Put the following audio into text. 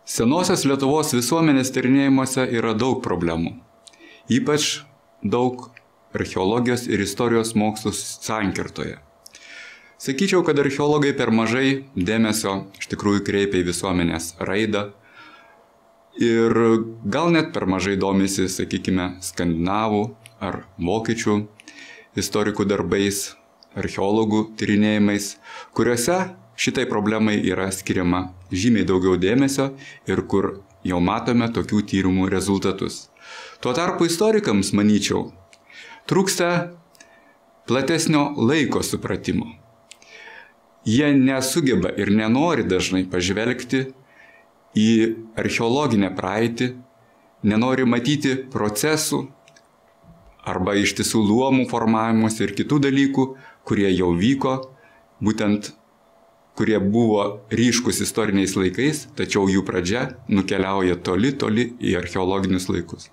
Senosios Lietuvos visuomenės tyrinėjimuose yra daug problemų. Ypač daug archeologijos ir istorijos mokslų sankirtoje. Sakyčiau, kad archeologai per mažai dėmesio iš tikrųjų kreipia į visuomenės raidą ir gal net per mažai domisi, sakykime, skandinavų ar vokiečių istorikų darbais, archeologų tyrinėjimais, kuriuose šitai problemai yra skiriama žymiai daugiau dėmesio ir kur jau matome tokių tyrimų rezultatus. Tuo tarpu istorikams, manyčiau, trūksta platesnio laiko supratimo. Jie nesugeba ir nenori dažnai pažvelgti į archeologinę praeitį, nenori matyti procesų arba ištisų luomų formavimus ir kitų dalykų, kurie jau vyko, būtent kurie buvo ryškus istoriniais laikais, tačiau jų pradžia nukeliauja toli į archeologinius laikus.